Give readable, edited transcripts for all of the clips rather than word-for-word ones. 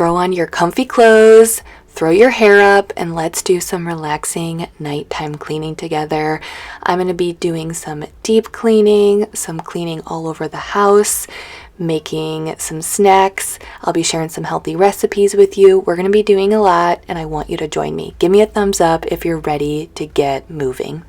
throw on your comfy clothes, throw your hair up, and let's do some relaxing nighttime cleaning together. I'm going to be doing some deep cleaning, some cleaning all over the house, making some snacks. I'll be sharing some healthy recipes with you. We're going to be doing a lot, and I want you to join me. Give me a thumbs up if you're ready to get moving.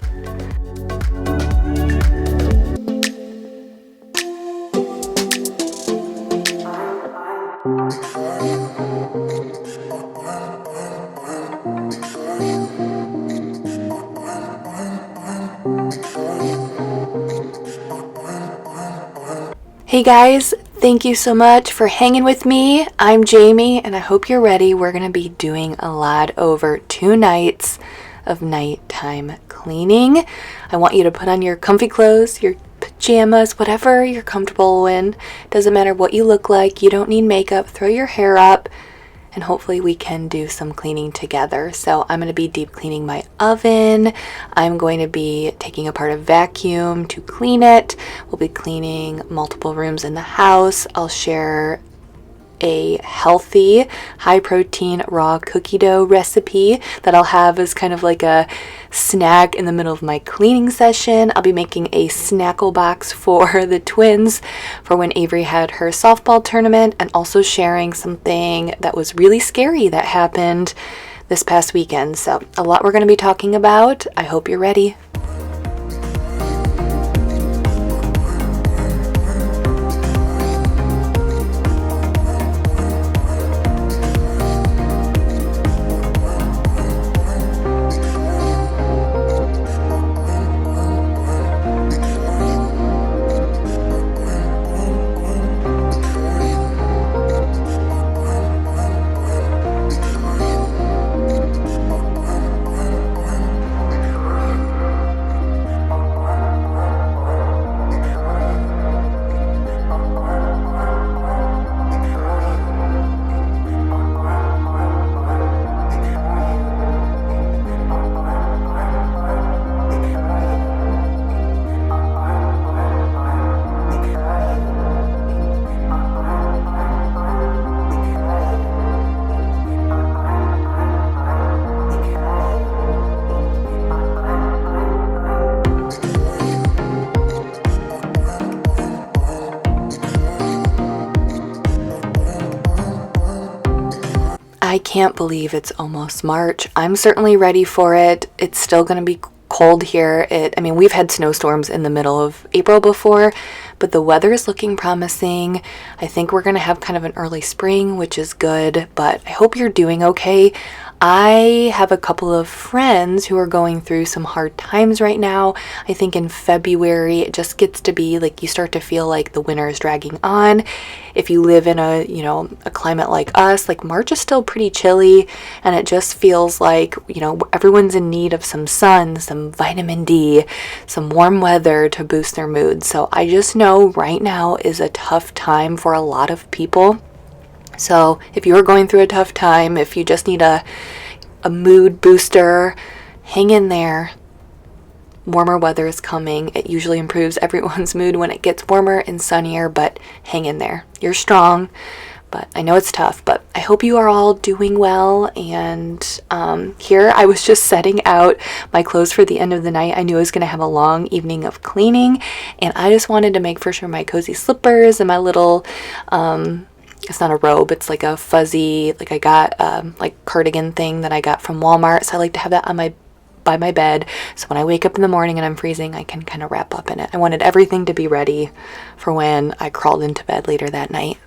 Hey guys, thank you so much for hanging with me. I'm Jamie and I hope you're ready. We're going to be doing a lot over 2 nights of nighttime cleaning. I want you to put on your comfy clothes, your pajamas, whatever you're comfortable in. Doesn't matter what you look like. You don't need makeup. Throw your hair up and hopefully we can do some cleaning together. So I'm going to be deep cleaning my oven. I'm going to be taking apart a vacuum to clean it. We'll be cleaning multiple rooms in the house. I'll share a healthy, high-protein raw cookie dough recipe that I'll have as kind of like a snack in the middle of my cleaning session. I'll be making a snackle box for the twins for when Avery had her softball tournament, and also sharing something that was really scary that happened this past weekend. So a lot we're going to be talking about. I hope you're ready. I can't believe it's almost March. I'm certainly ready for it. It's still going to be cold here. We've had snowstorms in the middle of April before, but the weather is looking promising. I think we're going to have kind of an early spring, which is good, but I hope you're doing okay. I have a couple of friends who are going through some hard times right now. I think in February, it just gets to be like you start to feel like the winter is dragging on. If you live in a climate like us, like March is still pretty chilly, and it just feels like, everyone's in need of some sun, some vitamin D, some warm weather to boost their mood. So I just know right now is a tough time for a lot of people. So if you're going through a tough time, if you just need a mood booster, hang in there. Warmer weather is coming. It usually improves everyone's mood when it gets warmer and sunnier, but hang in there. You're strong, but I know it's tough, but I hope you are all doing well. And here I was just setting out my clothes for the end of the night. I knew I was going to have a long evening of cleaning, and I just wanted to make for sure my cozy slippers and my little it's not a robe, it's like a fuzzy, like I got like cardigan thing that I got from Walmart. So I like to have that on by my bed, so when I wake up in the morning and I'm freezing, I can kind of wrap up in it. I wanted everything to be ready for when I crawled into bed later that night.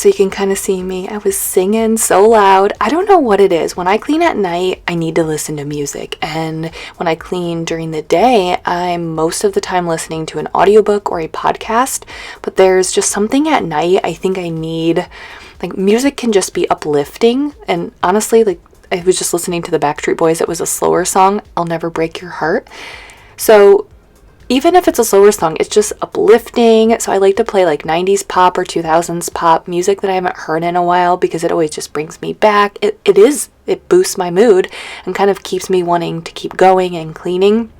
so you can kind of see me. I was singing so loud. I don't know what it is. When I clean at night, I need to listen to music. And when I clean during the day, I'm most of the time listening to an audiobook or a podcast. But there's just something at night I think I need. Like, music can just be uplifting. And honestly, like, I was just listening to the Backstreet Boys. It was a slower song, I'll Never Break Your Heart. So even if it's a slower song, it's just uplifting. So I like to play like 90s pop or 2000s pop music that I haven't heard in a while, because it always just brings me back. It boosts my mood and kind of keeps me wanting to keep going and cleaning.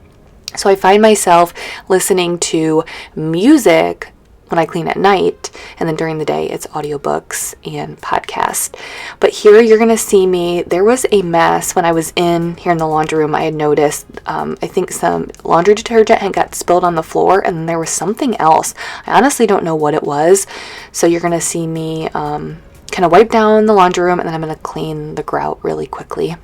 So I find myself listening to music when I clean at night, and then during the day it's audiobooks and podcast. But here you're gonna see me. There was a mess when I was in here in the laundry room. I had noticed I think some laundry detergent had got spilled on the floor, and then there was something else. I honestly don't know what it was. So you're gonna see me kind of wipe down the laundry room, and then I'm gonna clean the grout really quickly.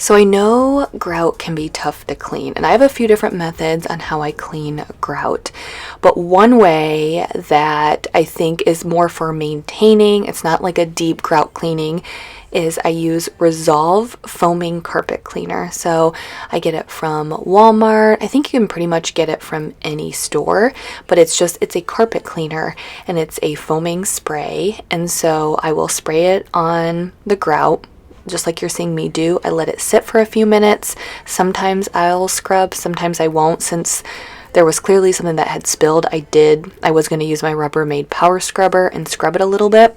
So I know grout can be tough to clean, and I have a few different methods on how I clean grout. But one way that I think is more for maintaining, it's not like a deep grout cleaning, is I use Resolve foaming carpet cleaner. So I get it from Walmart. I think you can pretty much get it from any store, but it's a carpet cleaner, and it's a foaming spray. And so I will spray it on the grout, just like you're seeing me do. I let it sit for a few minutes. Sometimes I'll scrub, sometimes I won't. Since there was clearly something that had spilled, I was going to use my Rubbermaid power scrubber and scrub it a little bit.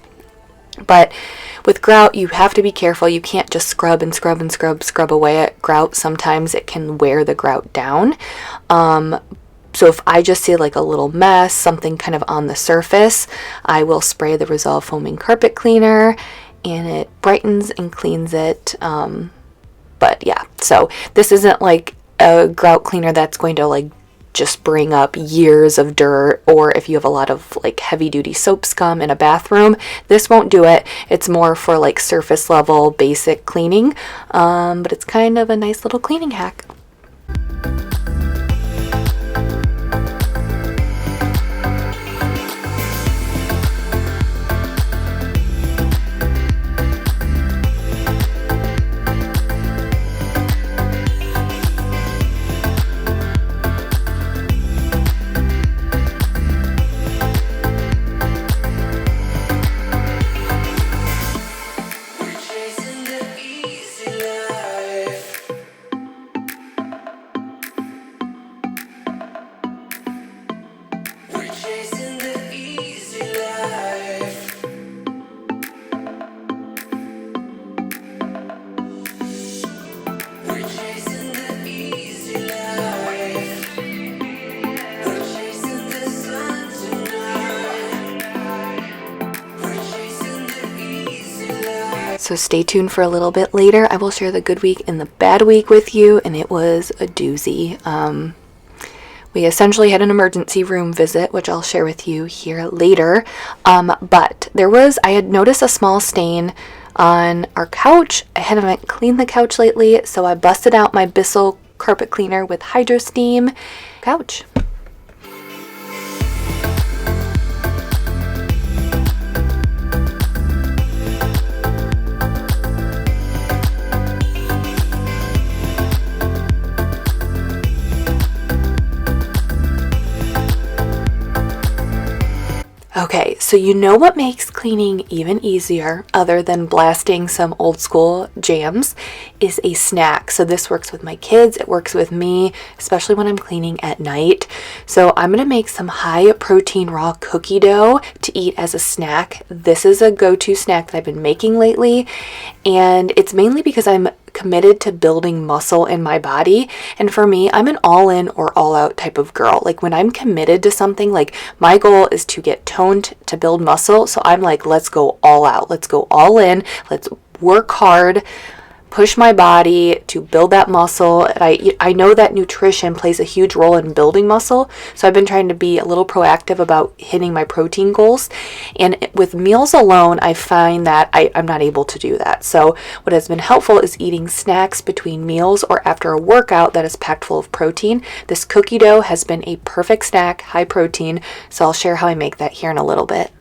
But with grout, you have to be careful. You can't just scrub away at grout. Sometimes it can wear the grout down. So if I just see like a little mess, something kind of on the surface, I will spray the Resolve foaming carpet cleaner, and it brightens and cleans it. But yeah, so this isn't like a grout cleaner that's going to like just bring up years of dirt, or if you have a lot of like heavy duty soap scum in a bathroom, this won't do it. It's more for like surface level basic cleaning, but it's kind of a nice little cleaning hack. So stay tuned for a little bit later. I will share the good week and the bad week with you, and it was a doozy. We essentially had an emergency room visit, which I'll share with you here later. But I had noticed a small stain on our couch. I haven't cleaned the couch lately, so I busted out my Bissell carpet cleaner with Hydro Steam couch. Okay, so you know what makes cleaning even easier, other than blasting some old school jams, is a snack. So this works with my kids, it works with me, especially when I'm cleaning at night. So I'm gonna make some high protein raw cookie dough to eat as a snack. This is a go-to snack that I've been making lately, and it's mainly because I'm committed to building muscle in my body. And for me, I'm an all-in or all-out type of girl. Like when I'm committed to something, like my goal is to get toned, to build muscle. So I'm like, let's go all out. Let's go all in. Let's work hard, push my body to build that muscle. And I know that nutrition plays a huge role in building muscle, so I've been trying to be a little proactive about hitting my protein goals. And with meals alone, I find that I'm not able to do that. So what has been helpful is eating snacks between meals or after a workout that is packed full of protein. This cookie dough has been a perfect snack, high protein, so I'll share how I make that here in a little bit.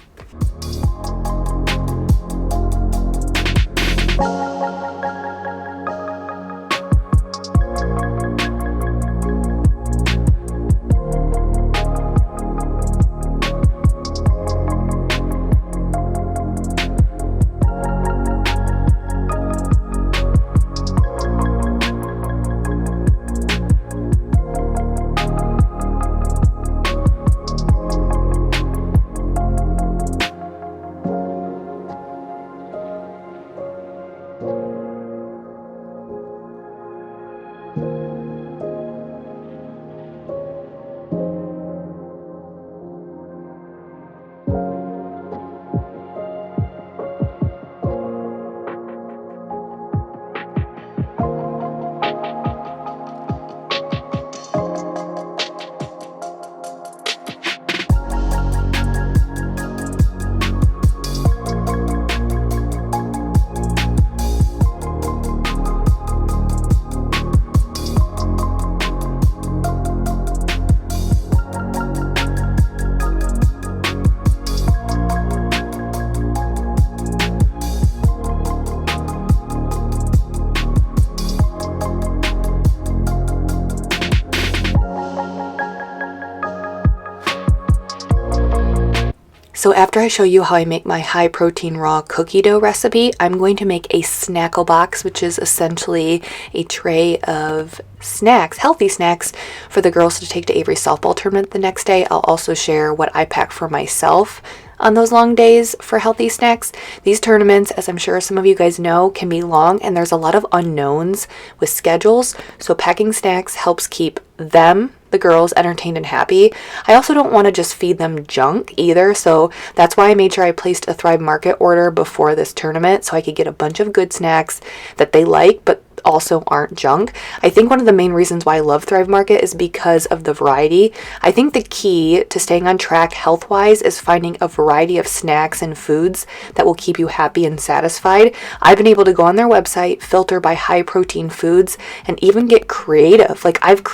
So after I show you how I make my high protein raw cookie dough recipe, I'm going to make a snackle box, which is essentially a tray of snacks, healthy snacks for the girls to take to Avery's softball tournament the next day. I'll also share what I pack for myself on those long days for healthy snacks. These tournaments, as I'm sure some of you guys know, can be long and there's a lot of unknowns with schedules. So packing snacks helps keep them, the girls, entertained and happy. I also don't want to just feed them junk either, so that's why I made sure I placed a Thrive Market order before this tournament so I could get a bunch of good snacks that they like but also aren't junk. I think one of the main reasons why I love Thrive Market is because of the variety. I think the key to staying on track health-wise is finding a variety of snacks and foods that will keep you happy and satisfied. I've been able to go on their website, filter by high protein foods, and even get creative. Like I've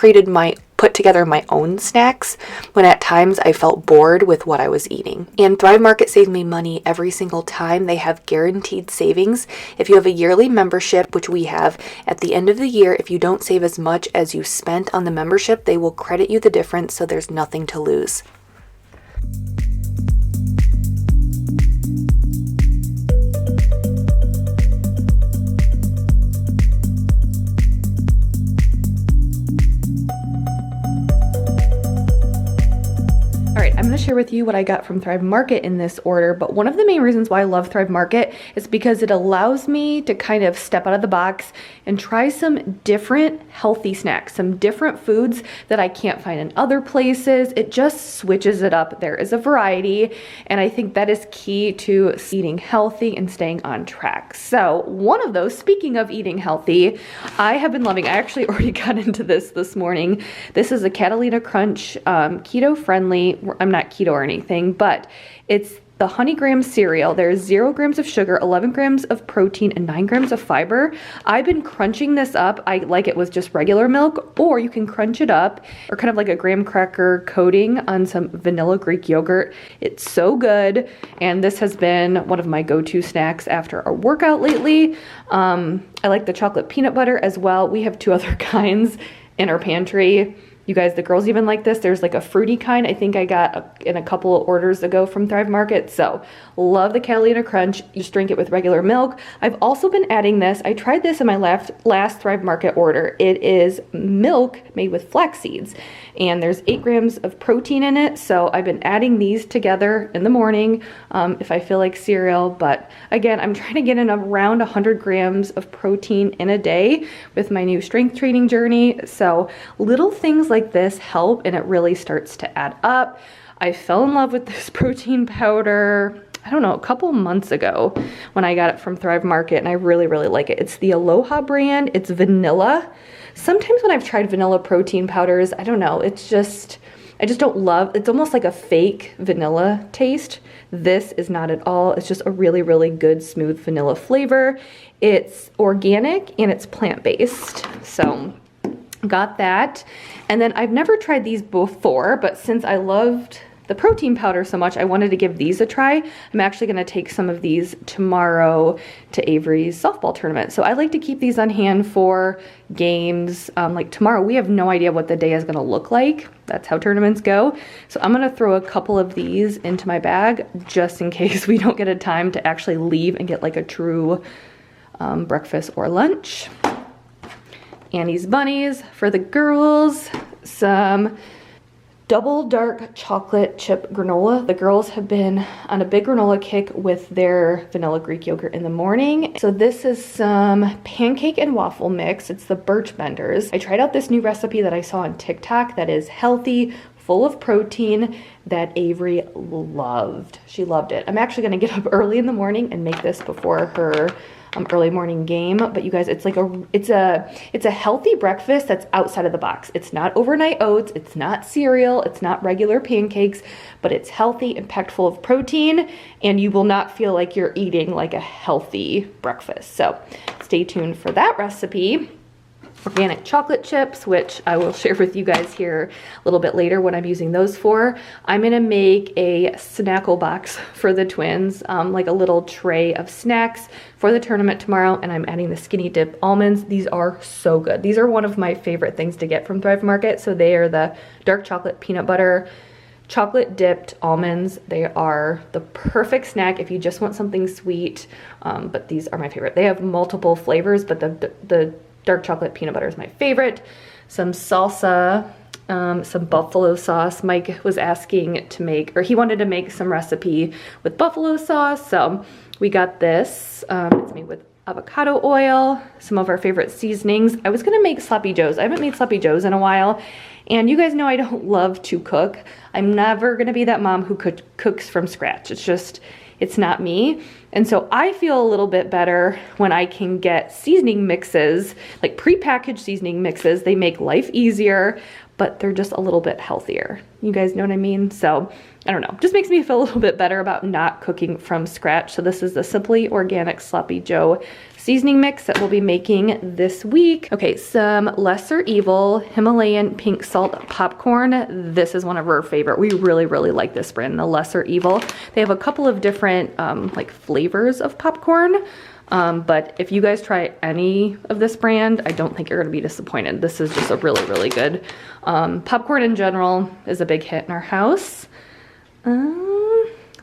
put together my own snacks when at times I felt bored with what I was eating. And Thrive Market saves me money every single time. They have guaranteed savings. If you have a yearly membership, which we have, at the end of the year, if you don't save as much as you spent on the membership, they will credit you the difference, so there's nothing to lose. I'm going to share with you what I got from Thrive Market in this order, but one of the main reasons why I love Thrive Market is because it allows me to kind of step out of the box and try some different healthy snacks, some different foods that I can't find in other places. It just switches it up. There is a variety, and I think that is key to eating healthy and staying on track. So one of those, speaking of eating healthy, I have been loving, I actually already got into this morning. This is a Catalina Crunch, keto friendly. I'm not keto or anything, but it's the Honey Graham cereal. There's 0 grams of sugar, 11 grams of protein, and 9 grams of fiber. I've been crunching this up. I like it with just regular milk, or you can crunch it up or kind of like a graham cracker coating on some vanilla Greek yogurt. It's so good, and this has been one of my go-to snacks after a workout lately. I like the chocolate peanut butter as well. We have 2 other kinds in our pantry. You guys, the girls even like this. There's like a fruity kind I think I got in a couple of orders ago from Thrive Market. So love the Catalina Crunch. You just drink it with regular milk. I've also been adding this. I tried this in my last Thrive Market order. It is milk made with flax seeds, and there's 8 grams of protein in it. So I've been adding these together in the morning if I feel like cereal. But again, I'm trying to get in around 100 grams of protein in a day with my new strength training journey. So little things like this help, and it really starts to add up. I fell in love with this protein powder, I don't know, a couple months ago when I got it from Thrive Market, and I really, really like it. It's the Aloha brand. It's vanilla. Sometimes when I've tried vanilla protein powders, I don't know, it's just, I just don't love, it's almost like a fake vanilla taste. This is not at all. It's just a really, really good, smooth vanilla flavor. It's organic and it's plant-based. So got that. And then I've never tried these before, but since I loved the protein powder so much, I wanted to give these a try. I'm actually gonna take some of these tomorrow to Avery's softball tournament. So I like to keep these on hand for games. Like tomorrow, we have no idea what the day is gonna look like. That's how tournaments go. So I'm gonna throw a couple of these into my bag just in case we don't get a time to actually leave and get like a true breakfast or lunch. Annie's Bunnies for the girls. Some double dark chocolate chip granola. The girls have been on a big granola kick with their vanilla Greek yogurt in the morning. So this is some pancake and waffle mix. It's the Birch Benders. I tried out this new recipe that I saw on TikTok that is healthy, full of protein, that Avery loved. She loved it. I'm actually gonna get up early in the morning and make this before her early morning game. But you guys, it's like it's a healthy breakfast that's outside of the box. It's not overnight oats, it's not cereal, it's not regular pancakes, but it's healthy and packed full of protein, and you will not feel like you're eating like a healthy breakfast. So stay tuned for that recipe. Organic chocolate chips, which I will share with you guys here a little bit later what I'm using those for. I'm gonna make a snackle box for the twins, like a little tray of snacks for the tournament tomorrow, and I'm adding the Skinny Dip almonds. These are so good. These are one of my favorite things to get from Thrive Market. So they are the dark chocolate peanut butter chocolate dipped almonds. They are the perfect snack if you just want something sweet, but these are my favorite. They have multiple flavors, but the dark chocolate peanut butter is my favorite. Some salsa, some buffalo sauce. Mike was asking to make, or he wanted to make some recipe with buffalo sauce. So we got this. It's made with avocado oil, some of our favorite seasonings. I was gonna make sloppy joes. I haven't made sloppy joes in a while. And you guys know I don't love to cook. I'm never gonna be that mom who cooks from scratch. It's just, it's not me. And so I feel a little bit better when I can get seasoning mixes, like prepackaged seasoning mixes. They make life easier, but they're just a little bit healthier. You guys know what I mean? So I don't know, just makes me feel a little bit better about not cooking from scratch. So this is the Simply Organic Sloppy Joe seasoning mix that we'll be making this week. Okay, some Lesser Evil Himalayan pink salt popcorn. This is one of our favorite. We really, really like this brand, the Lesser Evil. They have a couple of different like flavors of popcorn. But if you guys try any of this brand, I don't think you're gonna be disappointed. This is just a really, really good. Popcorn in general is a big hit in our house.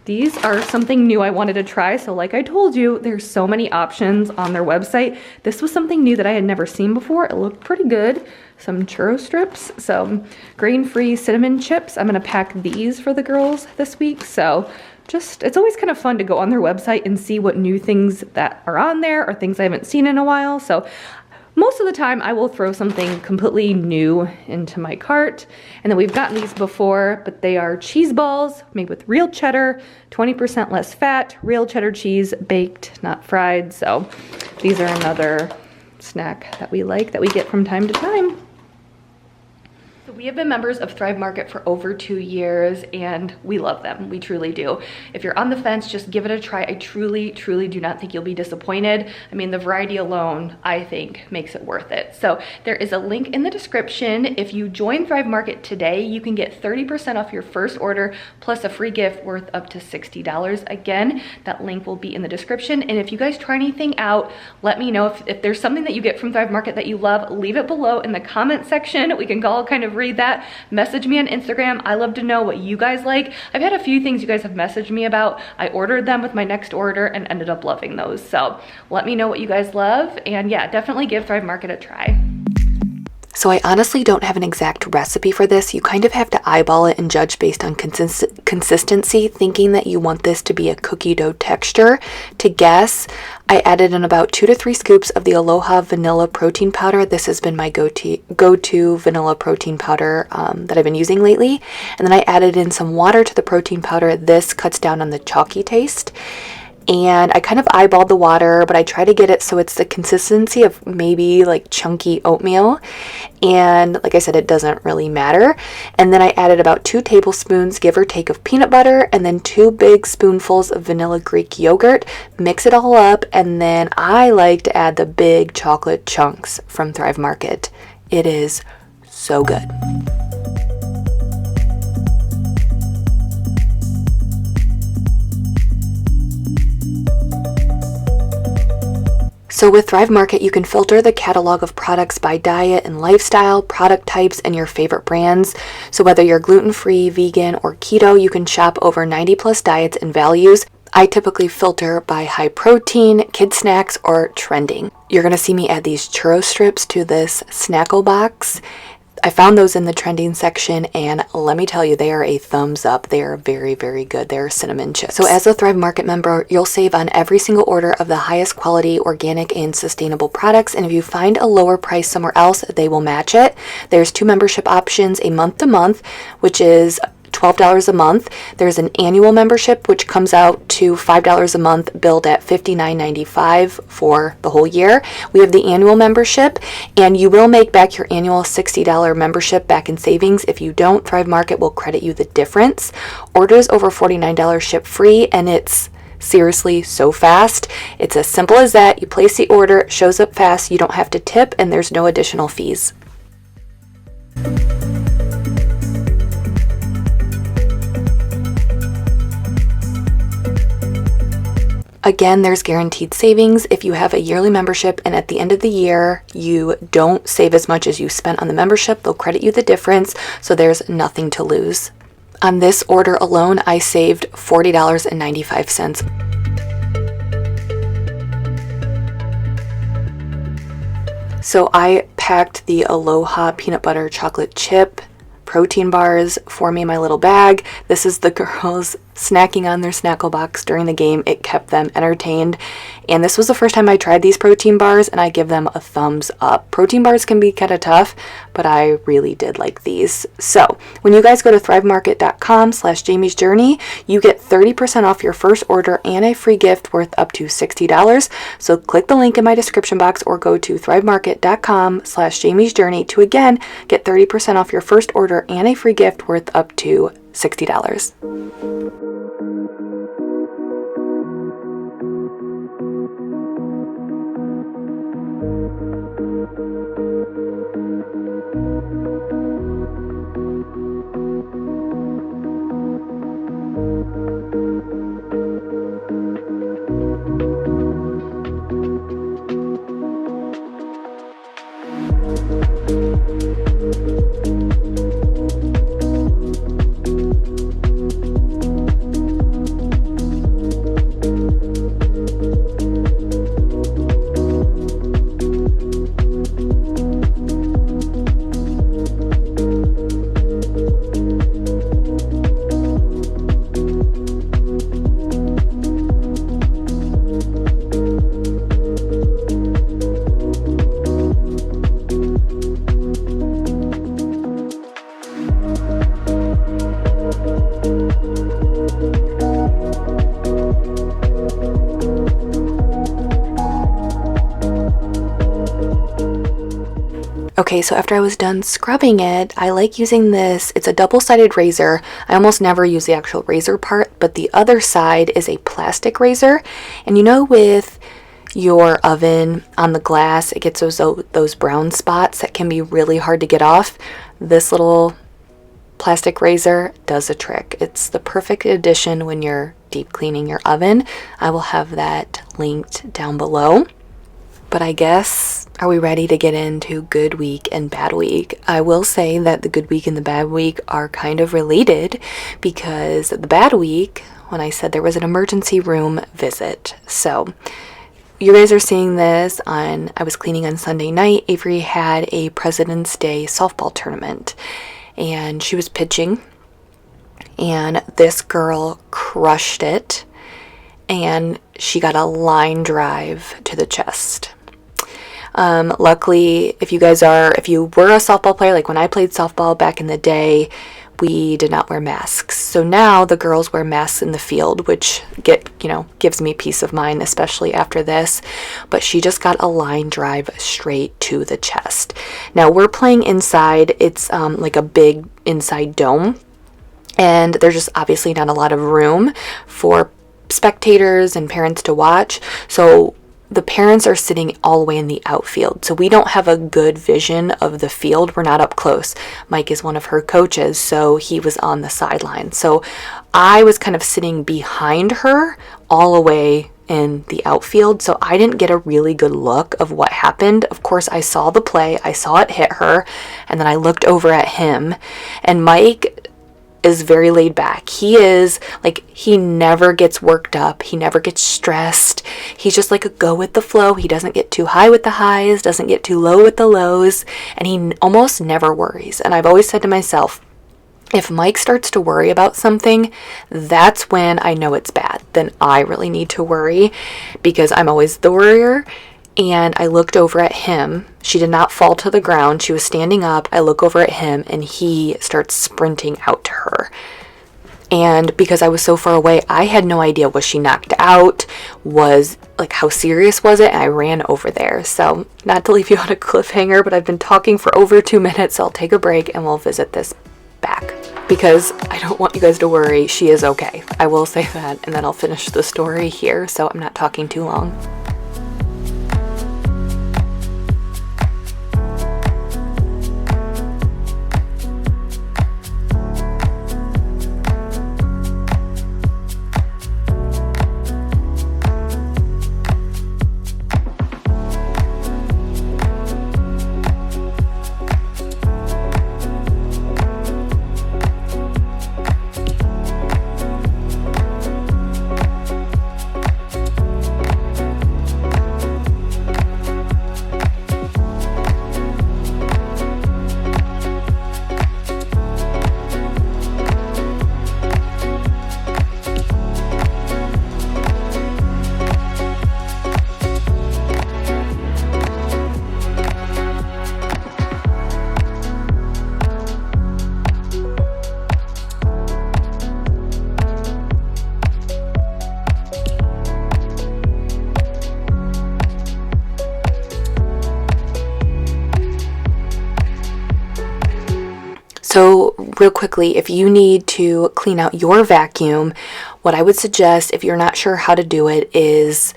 These are something new I wanted to try. So like I told you, there's so many options on their website. This was something new that I had never seen before. It looked pretty good. Some churro strips, some grain-free cinnamon chips. I'm gonna pack these for the girls this week. So just, it's always kind of fun to go on their website and see what new things that are on there or things I haven't seen in a while. So most of the time I will throw something completely new into my cart. And then we've gotten these before, but they are cheese balls made with real cheddar, 20% less fat, real cheddar cheese, baked, not fried. So these are another snack that we like, that we get from time to time. So we have been members of Thrive Market for over 2 years, and we love them. We truly do. If you're on the fence, just give it a try. I truly, truly do not think you'll be disappointed. I mean, the variety alone, I think, makes it worth it. So there is a link in the description. If you join Thrive Market today, you can get 30% off your first order plus a free gift worth up to $60. Again, that link will be in the description. And if you guys try anything out, let me know. If there's something that you get from Thrive Market that you love, leave it below in the comment section. We can all kind of read that, message me on Instagram. I love to know what you guys like. I've had a few things you guys have messaged me about. I ordered them with my next order and ended up loving those. So let me know what you guys love, and yeah, definitely give Thrive Market a try. So I honestly don't have an exact recipe for this. You kind of have to eyeball it and judge based on consistency, thinking that you want this to be a cookie dough texture. To guess, I added in about 2 to 3 scoops of the Aloha vanilla protein powder. This has been my go-to vanilla protein powder that I've been using lately. And then I added in some water to the protein powder. This cuts down on the chalky taste. And I kind of eyeballed the water, but I try to get it so it's the consistency of maybe like chunky oatmeal. And like I said, it doesn't really matter. And then I added about 2 tablespoons, give or take, of peanut butter, and then 2 big spoonfuls of vanilla Greek yogurt. Mix it all up, and then I like to add the big chocolate chunks from Thrive Market. It is so good. So with Thrive Market, you can filter the catalog of products by diet and lifestyle, product types, and your favorite brands. So whether you're gluten-free, vegan, or keto, you can shop over 90 plus diets and values. I typically filter by high protein, kid snacks, or trending. You're going to see me add these churro strips to this snackle box. I found those in the trending section, and let me tell you, they are a thumbs up. They are very, very good. They're cinnamon chips. So as a Thrive Market member, you'll save on every single order of the highest quality, organic, and sustainable products. And if you find a lower price somewhere else, they will match it. There's 2 membership options, a month-to-month, which is $12 a month. There's an annual membership, which comes out to $5 a month, billed at $59.95 for the whole year. We have the annual membership, and you will make back your annual $60 membership back in savings. If you don't, Thrive Market will credit you the difference. Orders over $49 ship free, and it's seriously so fast. It's as simple as that. You place the order, it shows up fast, you don't have to tip, and there's no additional fees. Again, there's guaranteed savings. If you have a yearly membership and at the end of the year you don't save as much as you spent on the membership, they'll credit you the difference, so there's nothing to lose. On this order alone, I saved $40.95. So I packed the Aloha peanut butter chocolate chip protein bars for me in my little bag. This is the girls snacking on their snackle box during the game. It kept them entertained, and this was the first time I tried these protein bars, and I give them a thumbs up. Protein bars can be kind of tough, but I really did like these. So when you guys go to thrivemarket.com/Jamie's Journey, you get 30% off your first order and a free gift worth up to $60. So click the link in my description box or go to thrivemarket.com/Jamie's Journey to again get 30% off your first order and a free gift worth up to $60. Okay, so after I was done scrubbing it, I like using this. It's a double-sided razor. I almost never use the actual razor part, but the other side is a plastic razor. And you know, with your oven on the glass, it gets those brown spots that can be really hard to get off. This little plastic razor does a trick. It's the perfect addition when you're deep cleaning your oven. I will have that linked down below. But I guess, are we ready to get into good week and bad week? I will say that the good week and the bad week are kind of related, because the bad week, when I said there was an emergency room visit. So you guys are seeing this on, I was cleaning on Sunday night. Avery had a President's Day softball tournament and she was pitching, and this girl crushed it and she got a line drive to the chest. Luckily, if you were a softball player, like when I played softball back in the day, we did not wear masks. So now the girls wear masks in the field, which gives me peace of mind, especially after this. But she just got a line drive straight to the chest. Now we're playing inside. It's like a big inside dome, and there's just obviously not a lot of room for spectators and parents to watch. So the parents are sitting all the way in the outfield, so we don't have a good vision of the field. We're not up close. Mike is one of her coaches, so he was on the sideline. So I was kind of sitting behind her all the way in the outfield, so I didn't get a really good look of what happened. Of course, I saw the play, I saw it hit her, and then I looked over at him, and Mike is very laid back. He never gets worked up. He never gets stressed. He's just like a go with the flow. He doesn't get too high with the highs, doesn't get too low with the lows, and he almost never worries. And I've always said to myself, if Mike starts to worry about something, that's when I know it's bad. Then I really need to worry, because I'm always the worrier. And I looked over at him. She did not fall to the ground. She was standing up. I look over at him and he starts sprinting out to her. And because I was so far away, I had no idea, was she knocked out? How serious was it? And I ran over there. So not to leave you on a cliffhanger, but I've been talking for over 2 minutes. So I'll take a break and we'll visit this back, because I don't want you guys to worry. She is okay. I will say that. And then I'll finish the story here, so I'm not talking too long. So real quickly, if you need to clean out your vacuum, what I would suggest, if you're not sure how to do it, is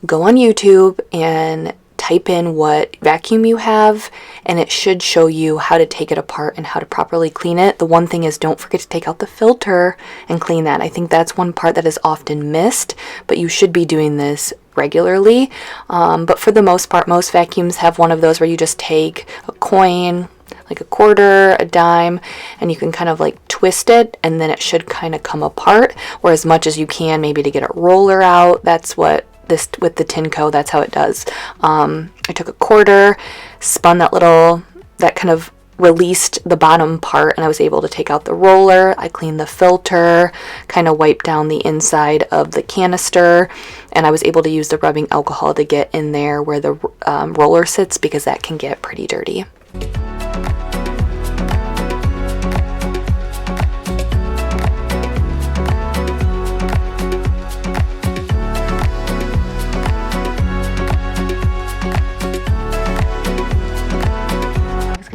go on YouTube and type in what vacuum you have, and it should show you how to take it apart and how to properly clean it. The one thing is, don't forget to take out the filter and clean that. I think that's one part that is often missed, but you should be doing this regularly. But for the most part, most vacuums have one of those where you just take a coin, like a quarter, a dime, and you can kind of like twist it, and then it should kind of come apart, or as much as you can, maybe to get a roller out. That's what this, with the Tinco, that's how it does. I took a quarter, spun that kind of released the bottom part, and I was able to take out the roller. I cleaned the filter, kind of wiped down the inside of the canister, and I was able to use the rubbing alcohol to get in there where the roller sits, because that can get pretty dirty.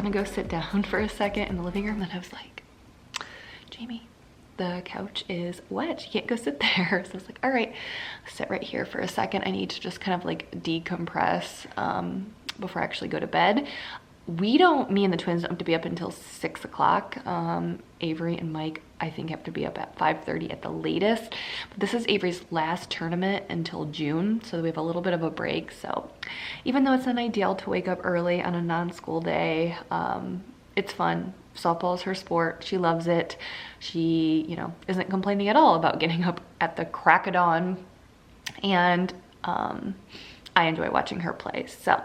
Go sit down for a second in the living room, and I was like, Jamie, the couch is wet, you can't go sit there. So I was like, all right, sit right here for a second. I need to just kind of like decompress before I actually go to bed. me and the twins don't have to be up until 6 o'clock. Avery and Mike, I think, have to be up at 5:30 at the latest. But this is Avery's last tournament until June, so we have a little bit of a break. So even though it's not ideal to wake up early on a non-school day, it's fun. Softball is her sport. She loves it. She, isn't complaining at all about getting up at the crack of dawn. And I enjoy watching her play. So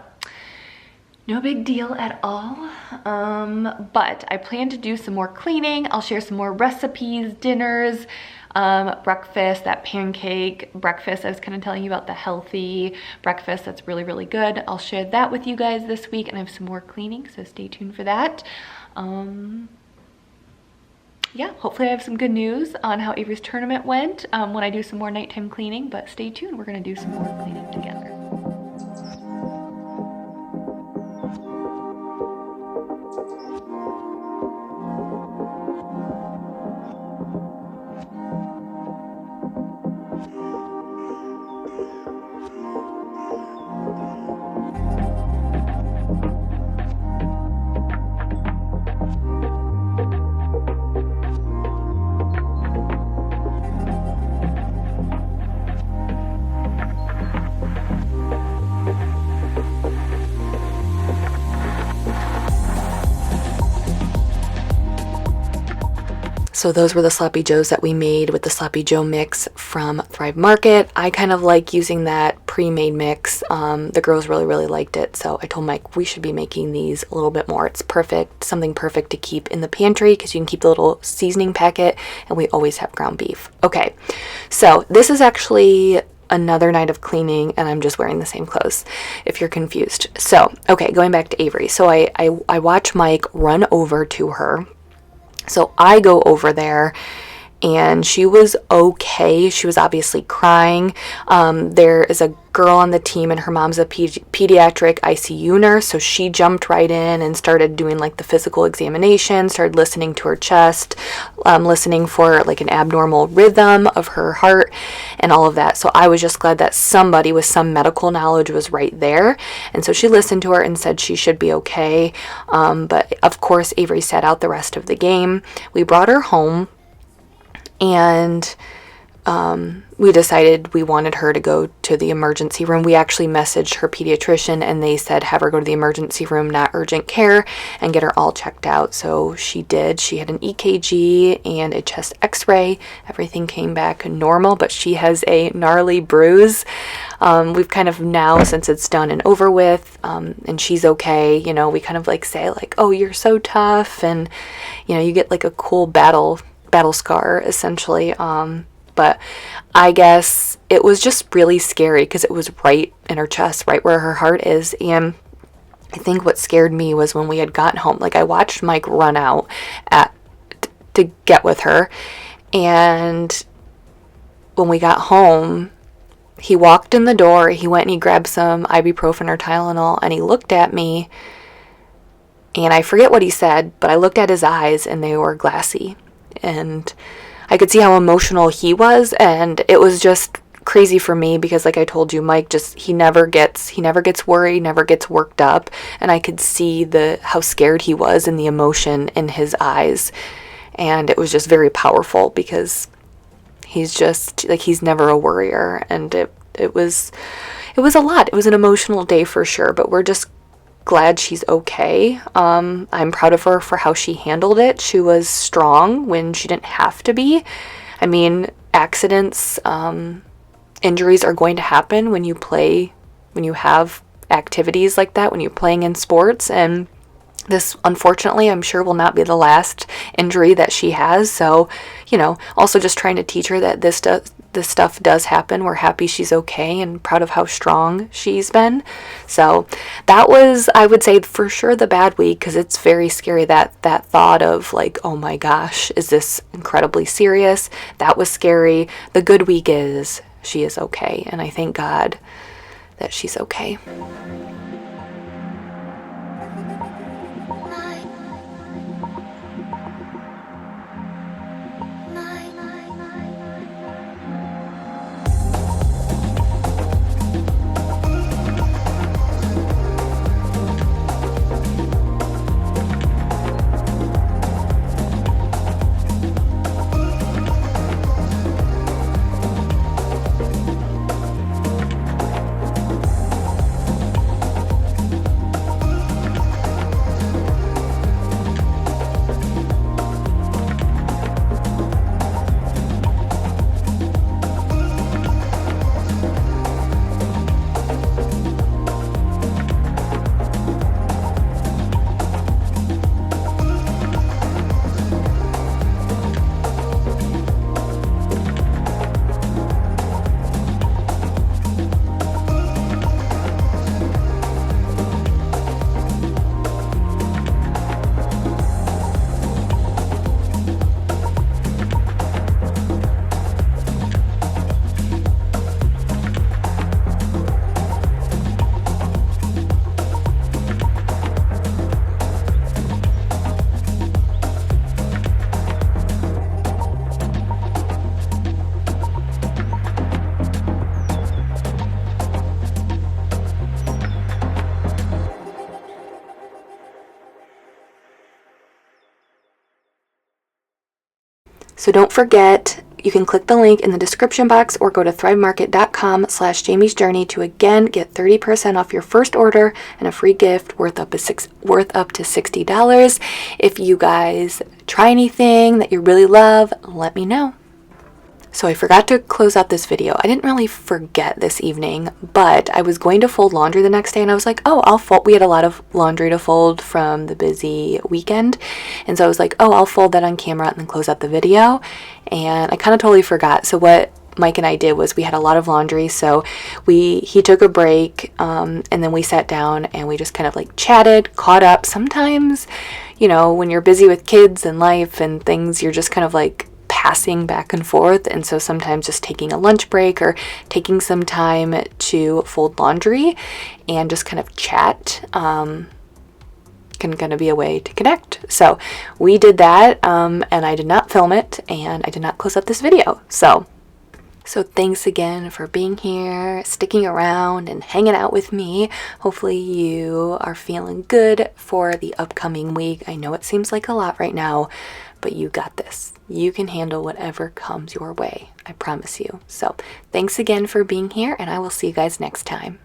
no big deal at all. But I plan to do some more cleaning. I'll share some more recipes, dinners, breakfast, that pancake breakfast. I was kind of telling you about the healthy breakfast. That's really, really good. I'll share that with you guys this week, and I have some more cleaning, so stay tuned for that. Yeah, hopefully I have some good news on how Avery's tournament went when I do some more nighttime cleaning, but stay tuned. We're going to do some more cleaning together. So those were the sloppy joes that we made with the sloppy joe mix from Thrive Market. I kind of like using that pre-made mix. The girls really, really liked it. So I told Mike we should be making these a little bit more. It's perfect, something perfect to keep in the pantry because you can keep the little seasoning packet, and we always have ground beef. Okay, so this is actually another night of cleaning, and I'm just wearing the same clothes if you're confused. So, okay, going back to Avery. So I watch Mike run over to her. So I go over there, and she was okay. She was obviously crying. There is a girl on the team, and her mom's a pediatric ICU nurse, so she jumped right in and started doing like the physical examination, started listening to her chest, listening for like an abnormal rhythm of her heart and all of that. So I was just glad that somebody with some medical knowledge was right there. And so she listened to her and said she should be okay. But of course, Avery sat out the rest of the game. We brought her home, and we decided we wanted her to go to the emergency room. We actually messaged her pediatrician, and they said have her go to the emergency room, not urgent care, and get her all checked out. So she did. She had an EKG and a chest x-ray. Everything came back normal, but she has a gnarly bruise. We've kind of now, since it's done and over with, and she's okay, we kind of like say like, oh, you're so tough, and you get like a cool battle scar essentially. But I guess it was just really scary because it was right in her chest, right where her heart is. And I think what scared me was when we had gotten home, like I watched Mike run out to get with her. And when we got home, he walked in the door, he went and he grabbed some ibuprofen or Tylenol, and he looked at me, and I forget what he said, but I looked at his eyes and they were glassy. And I could see how emotional he was, and it was just crazy for me because, like I told you, Mike he never gets worried, never gets worked up, and I could see how scared he was and the emotion in his eyes, and it was just very powerful because he's just like, he's never a worrier, and it was a lot. It was an emotional day for sure, but we're just glad she's okay. I'm proud of her for how she handled it. She was strong when she didn't have to be. I mean, accidents, injuries are going to happen when you have activities like that, when you're playing in sports, and this, unfortunately, I'm sure will not be the last injury that she has. So, also just trying to teach her that this stuff does happen. We're happy she's okay and proud of how strong she's been. So that was, I would say, for sure the bad week, because it's very scary, that thought of like, oh my gosh, is this incredibly serious? That was scary. The good week is she is okay, and I thank God that she's okay. So don't forget, you can click the link in the description box or go to thrivemarket.com/Jamie's Journey to again get 30% off your first order and a free gift worth up to $60. If you guys try anything that you really love, let me know. So I forgot to close out this video. I didn't really forget this evening, but I was going to fold laundry the next day and I was like, oh, I'll fold. We had a lot of laundry to fold from the busy weekend. And so I was like, oh, I'll fold that on camera and then close out the video. And I kind of totally forgot. So what Mike and I did was we had a lot of laundry. So he took a break and then we sat down and we just kind of like chatted, caught up. Sometimes, you know, when you're busy with kids and life and things, you're just kind of like passing back and forth, and so sometimes just taking a lunch break or taking some time to fold laundry and just kind of chat can kind of be a way to connect. So we did that, and I did not film it and I did not close up this video. So thanks again for being here, sticking around and hanging out with me. Hopefully you are feeling good for the upcoming week. I know it seems like a lot right now, but you got this. You can handle whatever comes your way. I promise you. So thanks again for being here, and I will see you guys next time.